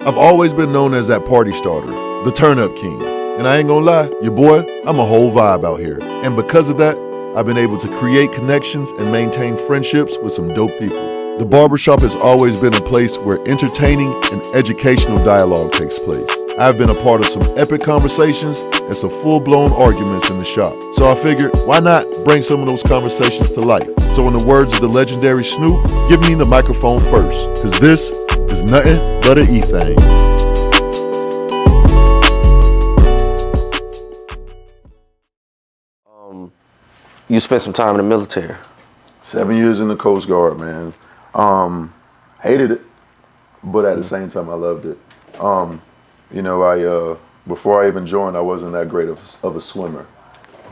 I've always been known as that party starter, the turn-up king. And I ain't gonna lie, your boy, I'm a whole vibe out here. And because of that, I've been able to create connections and maintain friendships with some dope people. The barbershop has always been a place where entertaining and educational dialogue takes place. I've been a part of some epic conversations and some full-blown arguments in the shop. So I figured, why not bring some of those conversations to life? So in the words of the legendary Snoop, give me the microphone first, because this is nothing but a thang. You spent some time in the military. 7 years in the Coast Guard, man. Hated it, but at the same time, I loved it. I before I even joined, I wasn't that great of a swimmer.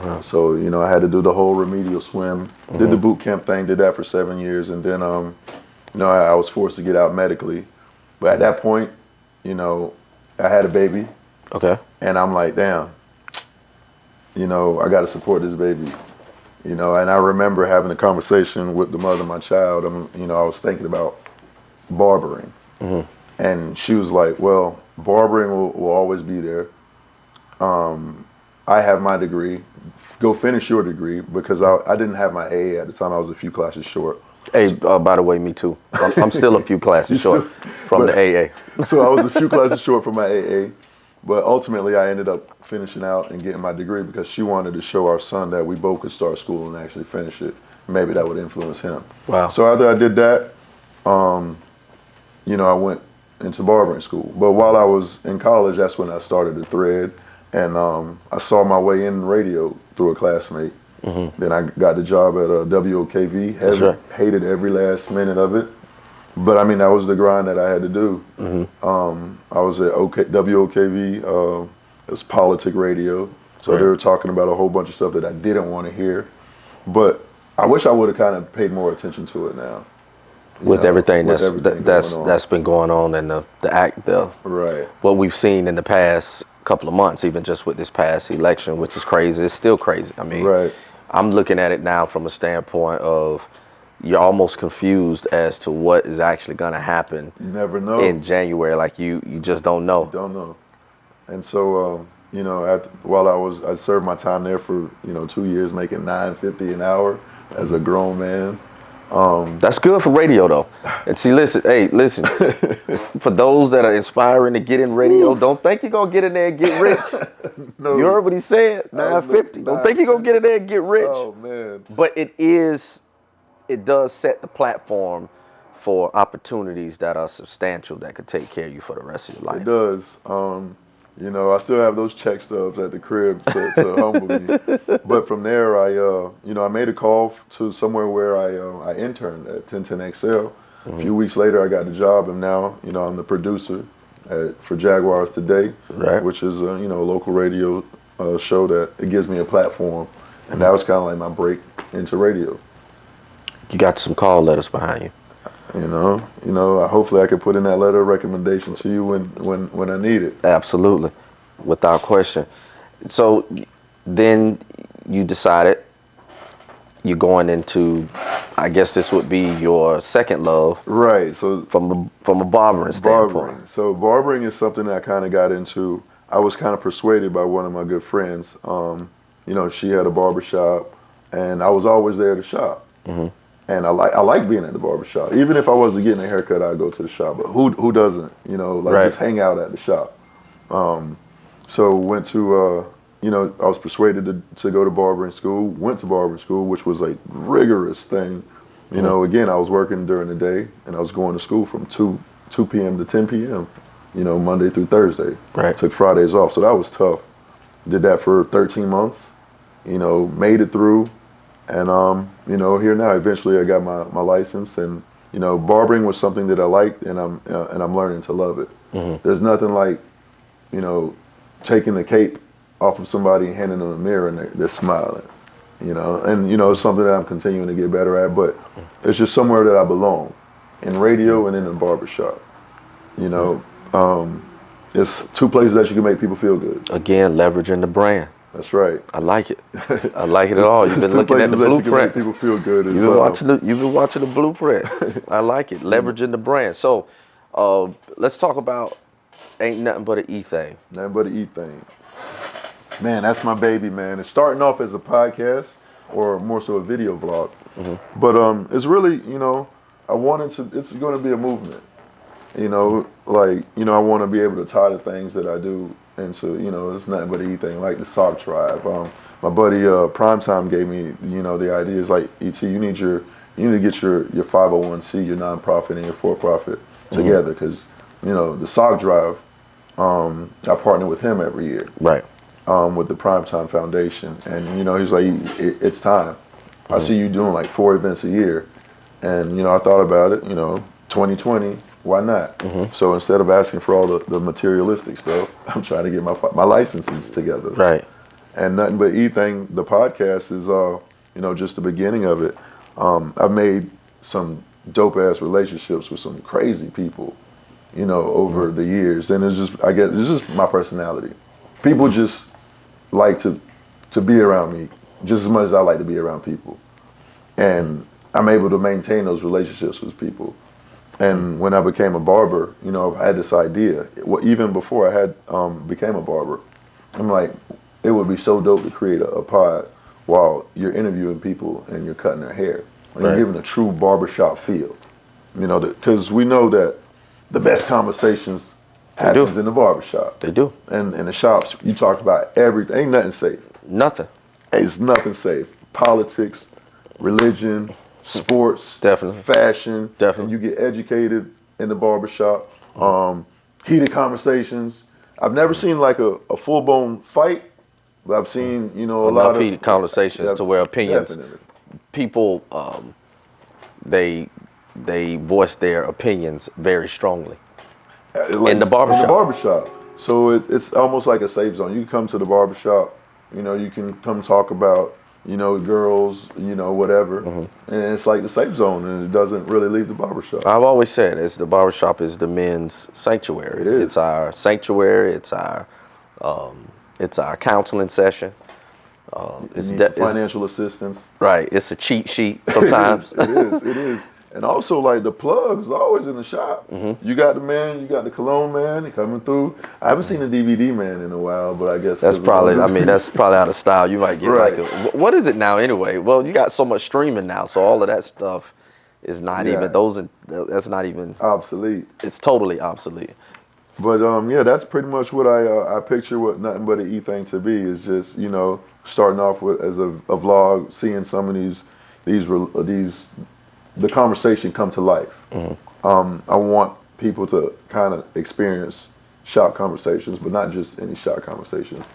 Wow. So, I had to do the whole remedial swim, did the boot camp thing, did that for 7 years. And then, I was forced to get out medically. But at that point, I had a baby. Okay. And I'm like, damn, I got to support this baby. And I remember having a conversation with the mother of my child. I was thinking about barbering. And she was like, well, barbering will always be there. I have my degree. Go finish your degree, because I didn't have my AA at the time. I was a few classes short. Hey, by the way, me too. I'm still a few classes short from the AA. So I was a few classes short from my AA. But ultimately, I ended up finishing out and getting my degree because she wanted to show our son that we both could start school and actually finish it. Maybe that would influence him. Wow. So after I did that, I went into barbering school. But while I was in college, that's when I started the thread. And I saw my way in radio through a classmate. Then I got the job at WOKV. That's right. Hated every last minute of it. But that was the grind that I had to do. I was at WOKV, it was politic radio. So They were talking about a whole bunch of stuff that I didn't want to hear. But I wish I would have kind of paid more attention to it now. With everything that's been going on and right. What we've seen in the past couple of months, even just with this past election, which is crazy. It's still crazy. Right. I'm looking at it now from a standpoint of you're almost confused as to what is actually going to happen. You never know. In January, like you just don't know. You don't know. And so, while I served my time there for, 2 years, making $9.50 an hour as a grown man. That's good for radio, though. And see, listen, for those that are inspiring to get in radio, don't think you're going to get in there and get rich. No. You heard what he said, $9.50. Don't think you're going to get in there and get rich. Oh, man. But it does set the platform for opportunities that are substantial that could take care of you for the rest of your life. It does. I still have those check stubs at the crib to humble me. But from there, I made a call to somewhere where I interned at 1010XL. A few weeks later, I got the job, and now, I'm the producer for Jaguars Today, right. Which is a local radio show that it gives me a platform, and that was kind of like my break into radio. You got some call letters behind you. Hopefully I can put in that letter of recommendation to you when I need it. Absolutely, without question. So then you decided you're going into, I guess this would be your second love. Right. So from a barbering standpoint. So barbering is something that I kind of got into. I was kind of persuaded by one of my good friends. She had a barbershop, and I was always there to shop. And I like being at the barbershop. Even if I wasn't getting a haircut, I'd go to the shop. But who doesn't? Right. Just hang out at the shop. So went to, I was persuaded to go to barbering school. Went to barbering school, which was a rigorous thing. Again, I was working during the day, and I was going to school from 2 p.m. to 10 p.m., Monday through Thursday. Right. Took Fridays off, so that was tough. Did that for 13 months, made it through. And, here now, eventually I got my license, and, barbering was something that I liked, and I'm learning to love it. There's nothing like, taking the cape off of somebody and handing them a mirror, and they're smiling, and, it's something that I'm continuing to get better at, but it's just somewhere that I belong, in radio and in the barbershop. It's two places that you can make people feel good. Again, leveraging the brand. That's right. I like it. I like it at all. You've been looking at the blueprint. People feel good. You've been watching the blueprint. I like it. Leveraging the brand. So, let's talk about Ain't nothing but an E thing. Nothing but an E thing. Man, that's my baby, man. It's starting off as a podcast or more so a video vlog. But it's really, I wanted to, it's going to be a movement. I want to be able to tie the things that I do into, it's nothing but an E thing, like the sock drive. My buddy Primetime gave me, the idea is like, ET, you need to get your 501c, your nonprofit, and your for-profit together, because, the sock drive, I partner with him every year. Right. With the Primetime Foundation, and he's like, it's time. I see you doing like 4 events a year, and I thought about it. 2020, why not? So instead of asking for all the materialistic stuff, I'm trying to get my licenses together. Right. And Nothing But E Thing, the podcast is just the beginning of it. I've made some dope ass relationships with some crazy people, over the years, and it's just my personality. People just like to be around me just as much as I like to be around people. And I'm able to maintain those relationships with people. And when I became a barber, I had this idea. Even before I had became a barber, I'm like, it would be so dope to create a pod while you're interviewing people and you're cutting their hair. And you're giving a true barbershop feel. Because we know that the best conversations happens in the barbershop. They do. And in the shops, you talk about everything. Ain't nothing safe. Nothing. It's nothing safe. Politics, religion, sports, Definitely. fashion. Definitely. And you get educated in the barbershop. Heated conversations. I've never seen like a full-blown fight, but I've seen, a lot of heated conversations to where opinions, definitely. people, they voice their opinions very strongly. Like, in the barbershop. In the barbershop. So it's almost like a safe zone. You can come to the barbershop, you can come talk about, girls, whatever. And it's like the safe zone, and it doesn't really leave the barbershop. I've always said the barbershop is the men's sanctuary. It is. It's our sanctuary. It's our counseling session. It's financial assistance. Right. It's a cheat sheet sometimes. It is. And also, like, the plugs are always in the shop. You got the man, you got the cologne man, he coming through. I haven't seen the DVD man in a while, but I guess that's probably out of style. You might get right. what is it now anyway? Well, you got so much streaming now, so all of that stuff is not even that's not even obsolete. It's totally obsolete. But that's pretty much what I picture what Nothing But an E Thing to be, is just, starting off with as a vlog, seeing some of these the conversation come to life. I want people to kind of experience shop conversations, but not just any shop conversations,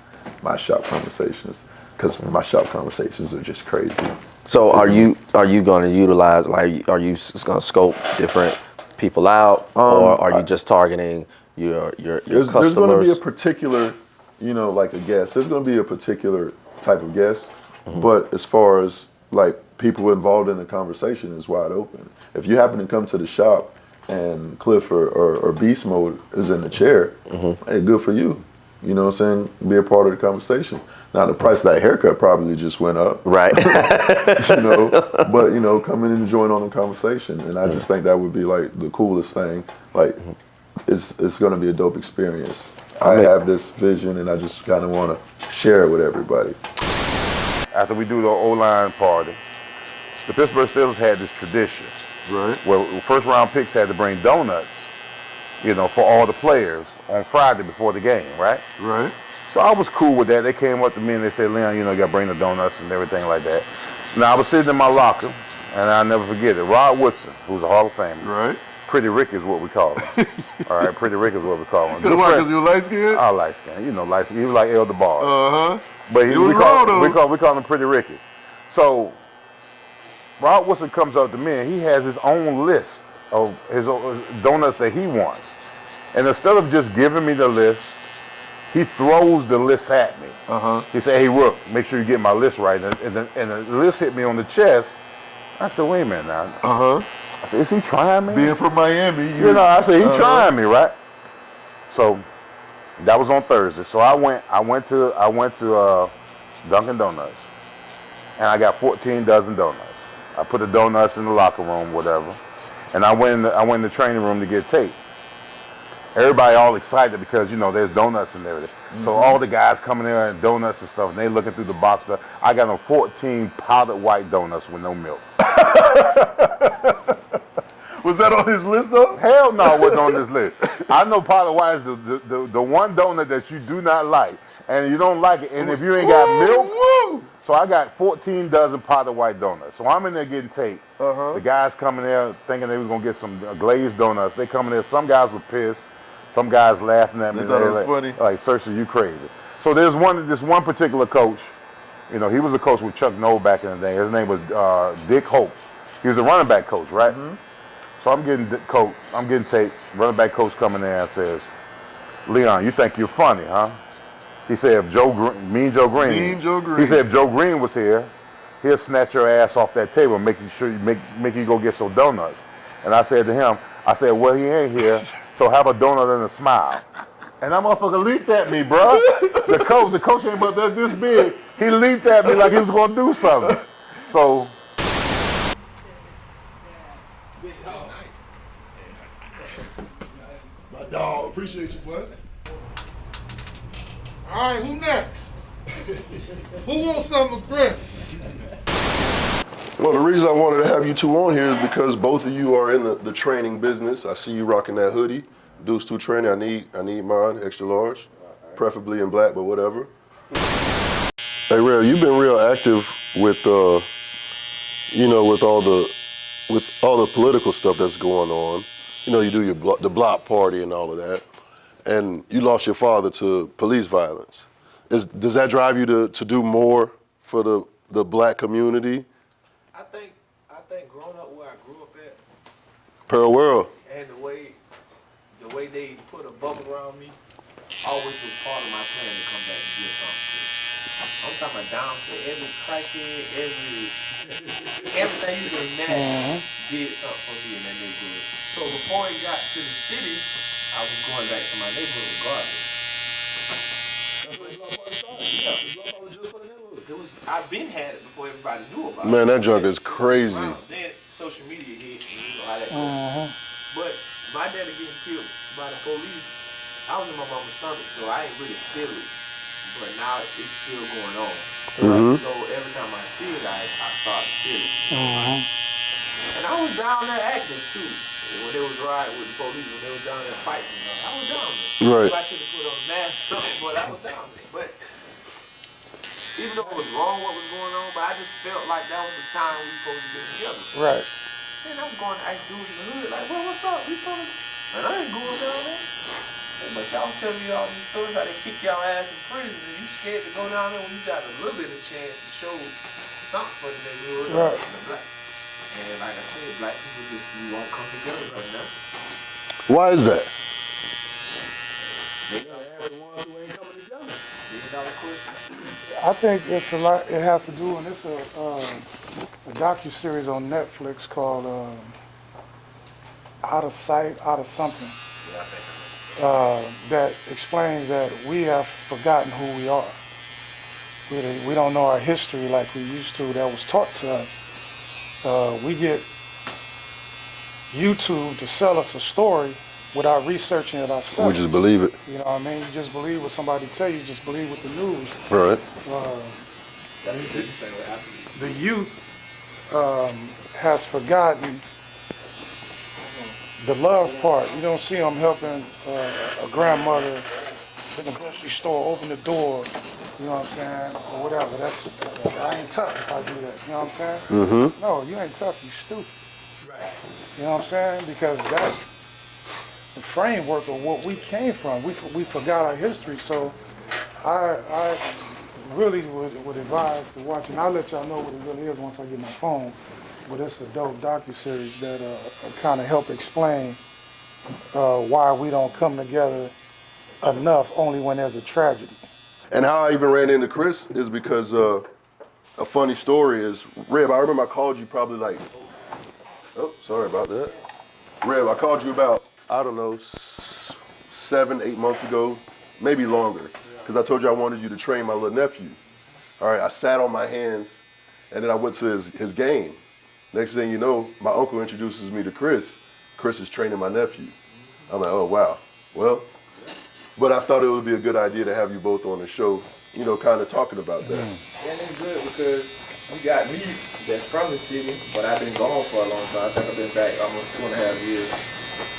my shop conversations, because my shop conversations are just crazy. So are you going to utilize, like, are you just going to scope different people out, or are you just targeting your customers? There's going to be a particular, like a guest. There's going to be a particular type of guest, but as far as like people involved in the conversation is wide open. If you happen to come to the shop and Cliff or Beast Mode is in the chair, hey, good for you. You know what I'm saying? Be a part of the conversation. Now the price of that haircut probably just went up. Right. But come in and join on the conversation. And I just think that would be like the coolest thing. Like it's gonna be a dope experience. I have this vision and I just kinda wanna share it with everybody. After we do the O-line party, the Pittsburgh Steelers had this tradition. Right. Where first round picks had to bring donuts, for all the players on Friday before the game, right? Right. So I was cool with that. They came up to me and they said, Leon, you got to bring the donuts and everything like that. Now I was sitting in my locker, and I'll never forget it. Rod Woodson, who's a Hall of Famer. Right. Pretty Rick is what we call him. All right, Pretty Rick is what we call him. Because you're light skinned? Oh, light skinned. Light skinned. He was like Elder Bar. Uh-huh. But we call him Pretty Ricky. So Rod Woodson comes up to me and he has his own list of his donuts that he wants. And instead of just giving me the list, he throws the list at me. He said, hey, Rook, make sure you get my list right. And the list hit me on the chest. I said, wait a minute now. I said, is he trying me? Being from Miami. I said, he trying me, right? So that was on Thursday. So I went to Dunkin' Donuts, and I got 14 dozen donuts. I put the donuts in the locker room, whatever, and I went in the training room to get tape. everybody all excited because, you know, there's donuts and everything. So all the guys coming there and donuts and stuff, and they looking through the box. I got them 14 powdered white donuts with no milk. Was that on his list though? Hell no, it wasn't on this list. I know powdered white is the one donut that you do not like, and you don't like it, and if you ain't got milk, so I got 14 dozen powdered white donuts. So I'm in there getting taped. The guys coming there thinking they was gonna get some glazed donuts. They coming there. Some guys were pissed. Some guys laughing at me. They thought it was like, funny. Like, Cersei, you crazy. So there's this one particular coach. You know, he was a coach with Chuck Noll back in the day. His name was Dick Hope. He was a running back coach, right? So I'm getting taped. Running back coach coming there and says, "Leon, you think you're funny, huh?" He said, "If Mean Joe Green. He said, "If Joe Green was here, he'll snatch your ass off that table and make you go get some donuts." And I said to him, "Well, he ain't here, so have a donut and a smile." And that motherfucker leaped at me, bro. The coach ain't but this big. He leaped at me like he was gonna do something. So. My dog, appreciate you, bud. All right, who next? Who wants something with Chris? Well, the reason I wanted to have you two on here is because both of you are in the training business. I see you rocking that hoodie. Deuce 2 training. I need mine, extra large, preferably in black, but whatever. Hey, Rev, you've been real active with, you know, with all the political stuff that's going on. You know, you do the block party and all of that, and you lost your father to police violence. Does that drive you to do more for the black community? I think growing up where I grew up at, Pearl World. and the way they put a bubble around me, always was part of my plan to come back and get something. I'm talking about down to every crackhead, everything you can imagine did something for me in that neighborhood. So before it got to the city, I was going back to my neighborhood regardless. That's where the block party started. Yeah. The block party was just for the neighborhood. I've been had it before everybody knew about it. Man, that junk is crazy. Then social media hit, and you know how that goes. But my daddy getting killed by the police, I was in my mama's stomach, so I ain't really feel it. But now it's still going on. So every time I see it, I start to feel it. And I was down there active too. When they was riding with the police, when they was down there fighting, I was down there. Right. I should have put on a mask, but I was down there. But even though it was wrong what was going on, but I just felt like that was the time we supposed to be together. Right. And I'm going to ask dudes in the hood, like, well, what's up? We coming? And I ain't going down there. Hey, but y'all tell me all these stories how they kick y'all ass in prison, and you scared to go down there when you got a little bit of chance to show something for the neighborhood. Right. The black. And like I said, black people just we won't come together right now. Why is that? They are the ones who ain't coming together. $1 question. I think it's a lot. It has to do, and it's a docu-series on Netflix called "Out of Sight, Out of Something," that explains that we have forgotten who we are. We don't know our history like we used to. That was taught to us. We get YouTube to sell us a story without researching it ourselves. We just believe it. You know what I mean? You just believe what somebody tell you. Just believe what the news. Right. The youth has forgotten the love part. You don't see them helping a grandmother in the grocery store open the door. You know what I'm saying? Or whatever. I ain't tough if I do that. You know what I'm saying? Mm-hmm. No, you ain't tough. You stupid. Right. You know what I'm saying? Because that's the framework of what we came from. We forgot our history. So I really would advise to watch, and I'll let y'all know what it really is once I get my phone. But it's a dope docuseries that kind of help explain why we don't come together enough only when there's a tragedy. And how I even ran into Chris is because a funny story is, Reb, I remember I called you probably like, oh, sorry about that. Reb, I called you about, I don't know, 7, 8 months ago, maybe longer, because I told you I wanted you to train my little nephew. All right, I sat on my hands, and then I went to his game. Next thing you know, my uncle introduces me to Chris. Chris is training my nephew. I'm like, oh, wow. Well, but I thought it would be a good idea to have you both on the show, you know, kind of talking about that. And it's good because you got me that's from the city, but I've been gone for a long time. I think I've been back almost 2.5 years.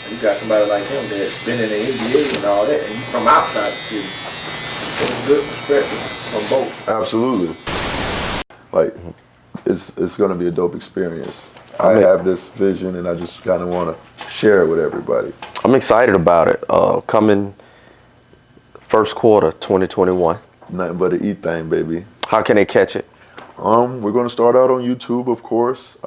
And you got somebody like him that's been in the NBA and all that, and you from outside the city. So it's good perspective from both. Absolutely. Like, it's going to be a dope experience. I have this vision, and I just kind of want to share it with everybody. I'm excited about it. Coming first quarter 2021. Nothing but an E thing, baby. How can they catch it? We're going to start out on YouTube, of course,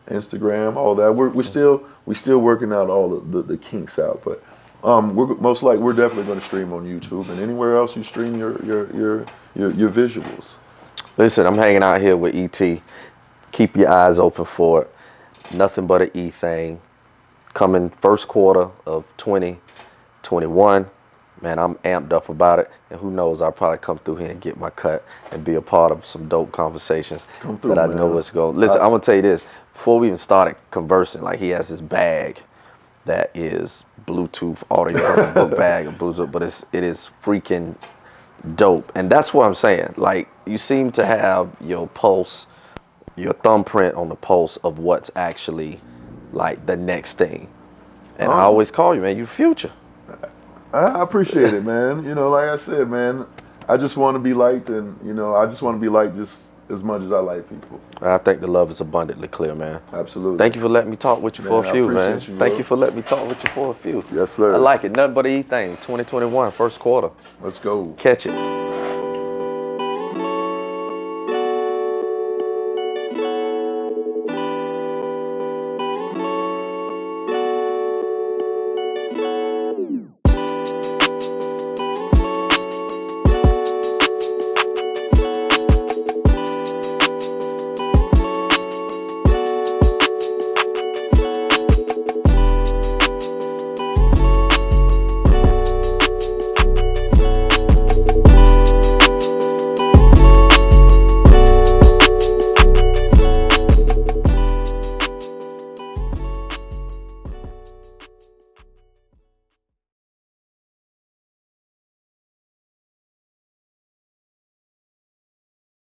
Instagram, all that. We're still working out all the kinks out, but we're definitely going to stream on YouTube and anywhere else you stream your visuals. Listen, I'm hanging out here with ET. Keep your eyes open for it. Nothing but an E thing. Coming first quarter of 2021. Man, I'm amped up about it. And who knows, I'll probably come through here and get my cut and be a part of some dope conversations that I know what's going. Listen, I'm going to tell you this. Before we even started conversing, like, he has this bag that is Bluetooth audio, book bag of Bluetooth, but it is freaking dope. And that's what I'm saying. Like, you seem to have your pulse, your thumbprint on the pulse of what's actually like the next thing. And I always call you, man, you future. I appreciate it, man. You know, like I said, man, I just want to be liked, and, you know, I just want to be liked just as much as I like people. I think the love is abundantly clear, man. Absolutely. Thank you for letting me talk with you for a few, man. Thank you for letting me talk with you for a few. Yes, sir. I like it. Nothing but an E thing. 2021, first quarter. Let's go. Catch it.